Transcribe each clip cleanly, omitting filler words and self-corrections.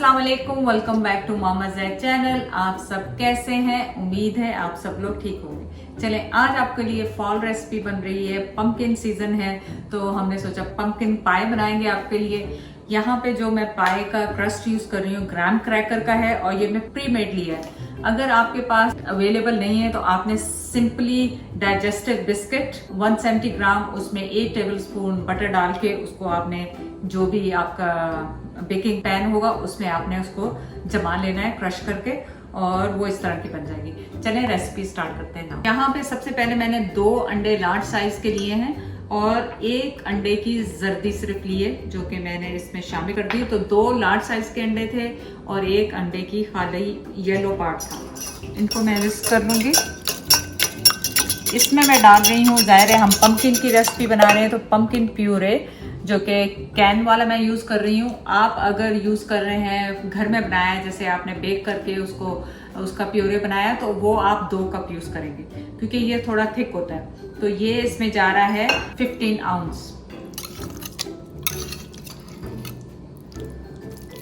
अस्सलाम वालेकुम, welcome back to Mama Zaid channel. आप सब कैसे हैं? उम्मीद है आप सब लोग ठीक होंगे। चलें, आज आपके लिए फॉल रेसिपी बन रही है। पंपकिन सीजन है तो हमने सोचा पंपकिन पाई बनाएंगे आपके लिए। यहाँ पे जो मैं पाई का क्रस्ट यूज कर रही हूँ ग्राम क्रैकर का है और ये मैं प्री मेड लिया है। अगर आपके पास अवेलेबल नहीं है तो आपने सिंपली डाइजेस्टिव बिस्किट 170 ग्राम, उसमें 1 टेबलस्पून बटर डाल के उसको आपने जो भी आपका बेकिंग पैन होगा उसमें आपने उसको जमा लेना है क्रश करके, और वो इस तरह की बन जाएगी। चलें रेसिपी स्टार्ट करते हैं ना। यहाँ पे सबसे पहले मैंने 2 अंडे लार्ज साइज के लिए हैं और 1 अंडे की जर्दी सिर्फ ली है जो कि मैंने इसमें शामिल कर दी। तो 2 लार्ज साइज के अंडे थे और 1 अंडे की खाली येलो पार्ट था। इनको मैं मिक्स कर लूंगी। इसमें मैं डाल रही हूँ, जाहिर है हम पंपकिन की रेसिपी बना रहे हैं तो पंपकिन प्यूरे जो कि कैन वाला मैं यूज कर रही हूँ। आप अगर यूज कर रहे हैं घर में बनाया है, जैसे आपने बेक करके उसका प्यूरे बनाया, तो वो आप 2 कप यूज करेंगे क्योंकि ये थोड़ा थिक होता है। तो ये इसमें जा रहा है 15 आउंस।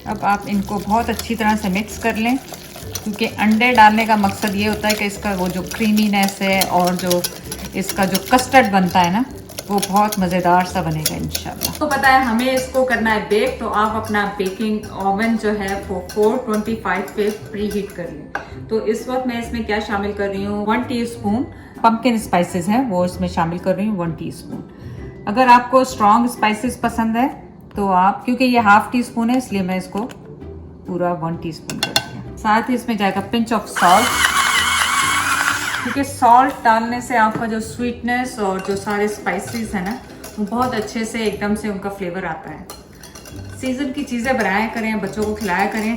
अब आप इनको बहुत अच्छी तरह से मिक्स कर लें क्योंकि अंडे डालने का मकसद ये होता है कि इसका वो जो क्रीमीनेस है और जो इसका जो कस्टर्ड बनता है ना, वो बहुत मज़ेदार सा बनेगा इंशाल्लाह। तो पता है हमें इसको करना है बेक, तो आप अपना बेकिंग ओवन जो है वो 425 पे प्री हीट कर लें। तो इस वक्त मैं इसमें क्या शामिल कर रही हूँ, 1 टीस्पून पंपकिन स्पाइसेस हैं वो इसमें शामिल कर रही हूँ, 1 टीस्पून। अगर आपको स्ट्रॉन्ग स्पाइसेस पसंद है तो आप, क्योंकि ये ½ टीस्पून है इसलिए मैं इसको पूरा 1 टीस्पून कर दिया। साथ ही इसमें जाएगा पिंच ऑफ सॉल्ट, क्योंकि सॉल्ट डालने से आपका जो स्वीटनेस और जो सारे स्पाइसेस है ना वो बहुत अच्छे से एकदम से उनका फ्लेवर आता है। सीजन की चीज़ें बनाया करें, बच्चों को खिलाया करें,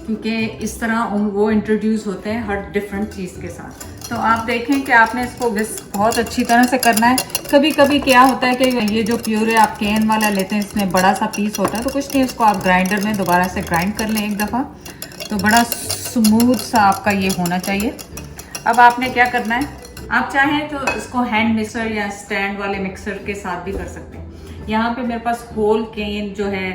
क्योंकि इस तरह वो इंट्रोड्यूस होते हैं हर डिफरेंट चीज़ के साथ। तो आप देखें कि आपने इसको बहुत अच्छी तरह से करना है। कभी कभी क्या होता है कि ये जो प्यूरे आप कैन वाला लेते हैं इसमें बड़ा सा पीस होता है, तो कुछ नहीं, इसको आप ग्राइंडर में दोबारा से ग्राइंड कर लें एक दफ़ा, तो बड़ा स्मूथ सा आपका ये होना चाहिए। अब आपने क्या करना है, आप चाहें तो इसको हैंड मिक्सर या स्टैंड वाले मिक्सर के साथ भी कर सकते हैं। यहाँ पे मेरे पास होल केन जो है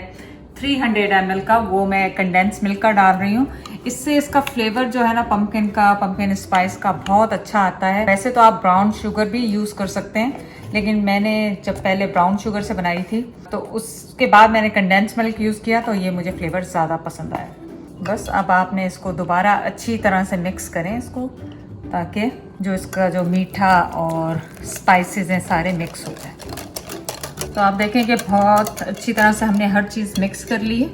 300 ml का, वो मैं कंडेंस मिल्क का डाल रही हूँ। इससे इसका फ्लेवर जो है ना पंपकिन स्पाइस का बहुत अच्छा आता है। वैसे तो आप ब्राउन शुगर भी यूज़ कर सकते हैं, लेकिन मैंने जब पहले ब्राउन शुगर से बनाई थी तो उसके बाद मैंने कंडेंस मिल्क यूज़ किया तो ये मुझे फ्लेवर ज़्यादा पसंद आया। बस अब आपने इसको दोबारा अच्छी तरह से मिक्स करें इसको, ताकि जो इसका जो मीठा और स्पाइसेस हैं सारे मिक्स हो जाए। तो आप देखें कि बहुत अच्छी तरह से हमने हर चीज़ मिक्स कर ली है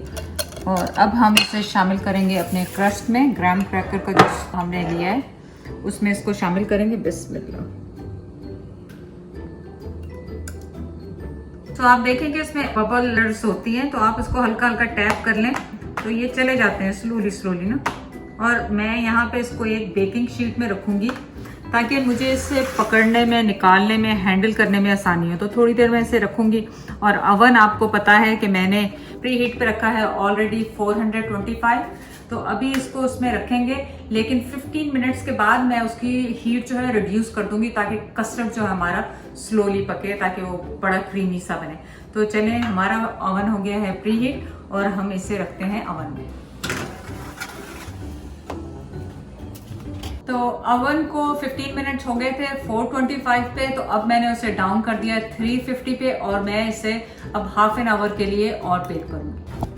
और अब हम इसे शामिल करेंगे अपने क्रस्ट में। ग्राम क्रैकर का जो हमने लिया है उसमें इसको शामिल करेंगे। बिस्मिल्लाह। तो आप देखें कि इसमें बबल्स होती हैं, तो आप इसको हल्का हल्का टैप कर लें तो ये चले जाते हैं स्लोली ना। और मैं यहाँ पे इसको एक बेकिंग शीट में रखूँगी ताकि मुझे इसे पकड़ने में, निकालने में, हैंडल करने में आसानी हो। तो थोड़ी देर में इसे रखूँगी। और अवन आपको पता है कि मैंने प्री हीट पे रखा है ऑलरेडी 425। तो अभी इसको उसमें रखेंगे, लेकिन 15 मिनट्स के बाद मैं उसकी हीट जो है रिड्यूस कर दूंगी ताकि कस्टर्ड जो है हमारा स्लोली पके, ताकि वो बड़ा क्रीमी सा बने। तो चलें, हमारा अवन हो गया है प्री हीट और हम इसे रखते हैं अवन में। तो अवन को 15 मिनट्स हो गए थे 425 पे, तो अब मैंने उसे डाउन कर दिया 350 पे और मैं इसे अब ½ एन आवर के लिए और बेक करूंगी।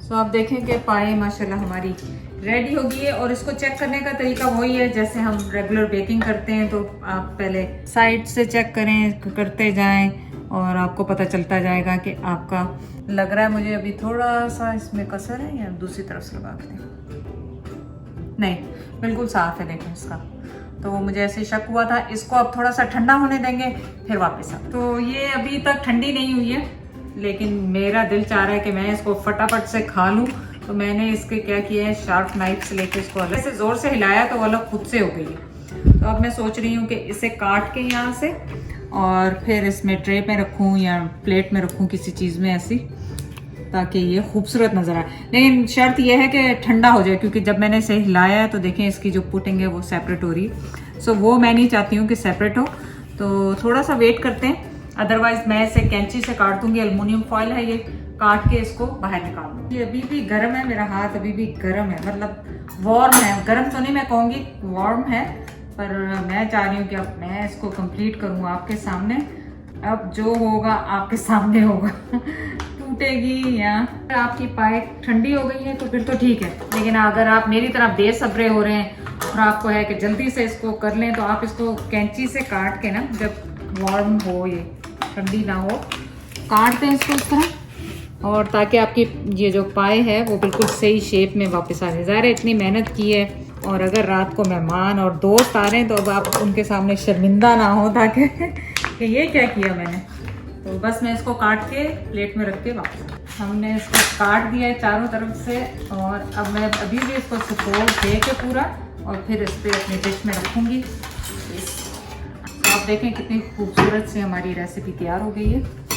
तो आप देखें कि पाई माशाल्लाह हमारी रेडी हो गई है। और इसको चेक करने का तरीका वही है जैसे हम रेगुलर बेकिंग करते हैं। तो आप पहले साइड से चेक करते जाएं और आपको पता चलता जाएगा कि आपका लग रहा है मुझे अभी थोड़ा सा इसमें कसर है, या दूसरी तरफ से लगा के नहीं, बिल्कुल साफ है। देखें इसका, तो मुझे ऐसे शक हुआ था। इसको अब थोड़ा सा ठंडा होने देंगे फिर वापस। तो ये अभी तक ठंडी नहीं हुई है, लेकिन मेरा दिल चाह रहा है कि मैं इसको फटाफट से खा लूँ। तो मैंने इसके क्या किया है, शार्प नाइफ से लेके इसको अलग से जोर से हिलाया तो वो अलग खुद से हो गई है। तो अब मैं सोच रही हूँ कि इसे काट के यहाँ से और फिर इसमें ट्रे में रखूँ या प्लेट में रखूँ किसी चीज़ में ऐसी, ताकि ये खूबसूरत नज़र आए। लेकिन शर्त यह है कि ठंडा हो जाए, क्योंकि जब मैंने इसे हिलाया है तो देखें इसकी जो पुटिंग है वो सेपरेट हो रही है। सो वो मैं नहीं चाहती हूँ कि सेपरेट हो, तो थोड़ा सा वेट करते हैं। अदरवाइज मैं इसे कैंची से काट दूंगी। एल्युमिनियम फॉइल है ये, काट के इसको बाहर निकाल दूंगी। ये अभी भी गर्म है, मेरा हाथ अभी भी गर्म है, मतलब वार्म है, गर्म तो नहीं मैं कहूँगी, वार्म है। पर मैं चाह रही हूँ कि अब मैं इसको कंप्लीट करूँ आपके सामने। अब जो होगा आपके सामने होगा टूटेगी या आपकी पाई ठंडी हो गई है तो फिर तो ठीक है, लेकिन अगर आप मेरी तरह बेसब्रे हो रहे हैं और आपको है कि जल्दी से इसको कर लें तो आप इसको कैंची से काट के ना, जब वार्म हो, ये ठंडी ना हो, काट दें इसको इस तरह, और ताकि आपकी ये जो पाए है वो बिल्कुल सही शेप में वापस आ जाए। ज़ाहिर है इतनी मेहनत की है, और अगर रात को मेहमान और दोस्त आ रहे हैं तो अब आप उनके सामने शर्मिंदा ना हो, ताकि कि ये क्या किया मैंने। तो बस मैं इसको काट के प्लेट में रख के वापस, हमने इसको काट दिया है चारों तरफ से, और अब मैं अभी भी इसको सपोर्ट दे के पूरा, और फिर इस पर अपनी डिश में रखूँगी। तो आप देखें कितनी खूबसूरत से हमारी रेसिपी तैयार हो गई है।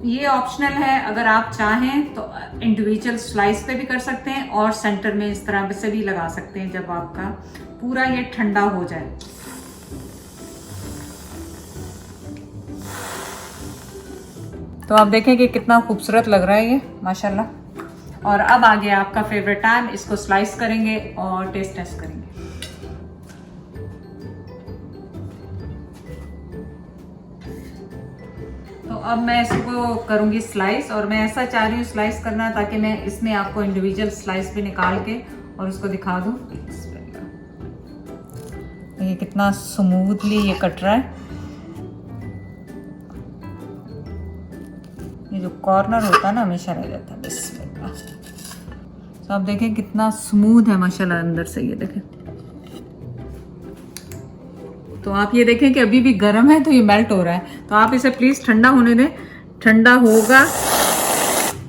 ये ऑप्शनल है, अगर आप चाहें तो इंडिविजुअल स्लाइस पे भी कर सकते हैं, और सेंटर में इस तरह से भी लगा सकते हैं जब आपका पूरा ये ठंडा हो जाए। तो आप देखें कि कितना खूबसूरत लग रहा है ये, माशाल्लाह। और अब आ गया आपका फेवरेट टाइम, इसको स्लाइस करेंगे और टेस्ट करेंगे। तो अब मैं इसको करूंगी स्लाइस, और मैं ऐसा चाह रही हूँ स्लाइस करना ताकि मैं इसमें आपको इंडिविजुअल स्लाइस भी निकाल के और उसको दिखा दूँ। ये कितना स्मूथली ये कट रहा है। ये जो कॉर्नर होता है ना हमेशा रह जाता है। बिस्मिल्लाह। तो आप देखें कितना स्मूथ है माशाल्लाह अंदर से, ये देखें। तो आप ये देखें कि अभी भी गर्म है तो ये मेल्ट हो रहा है, तो आप इसे प्लीज़ ठंडा होने दें। ठंडा होगा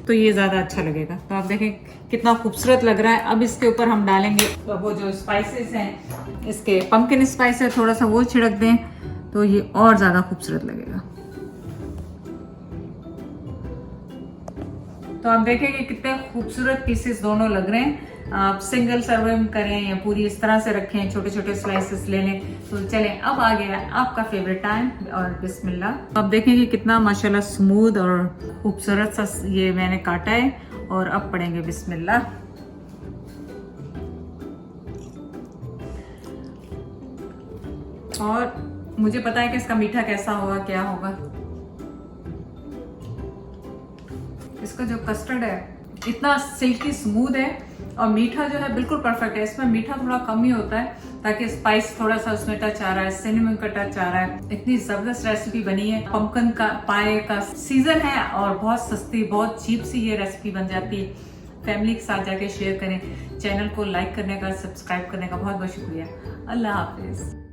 तो ये ज़्यादा अच्छा लगेगा। तो आप देखें कितना खूबसूरत लग रहा है। अब इसके ऊपर हम डालेंगे वो जो स्पाइसेस हैं, इसके पंपकिन स्पाइस है, थोड़ा सा वो छिड़क दें तो ये और ज़्यादा खूबसूरत लगेगा। तो आप देखें कि कितने खूबसूरत पीसेस दोनों लग रहे हैं। आप सिंगल सर्विंग करें या पूरी इस तरह से रखें, छोटे छोटे स्लाइसेस ले लें। तो चलें, अब आ गया आपका फेवरेट टाइम, और बिस्मिल्लाह। आप देखें कि कितना माशाल्लाह स्मूथ और खूबसूरत सा ये मैंने काटा है, और अब पढ़ेंगे बिस्मिल्लाह। और मुझे पता है कि इसका मीठा कैसा होगा, क्या होगा। इसका जो कस्टर्ड है इतना सिल्की स्मूथ है, और मीठा जो है बिल्कुल परफेक्ट है। इसमें मीठा थोड़ा कम ही होता है ताकि स्पाइस थोड़ा सा उसमें टच आ रहा है, सिनेमन का टच आ रहा है। इतनी जबरदस्त रेसिपी बनी है। पंपकिन का पाए का सीजन है, और बहुत सस्ती, बहुत चीप सी ये रेसिपी बन जाती है। फैमिली के साथ जाके शेयर करें। चैनल को लाइक करने का, सब्सक्राइब करने का बहुत बहुत शुक्रिया। अल्लाह हाफिज।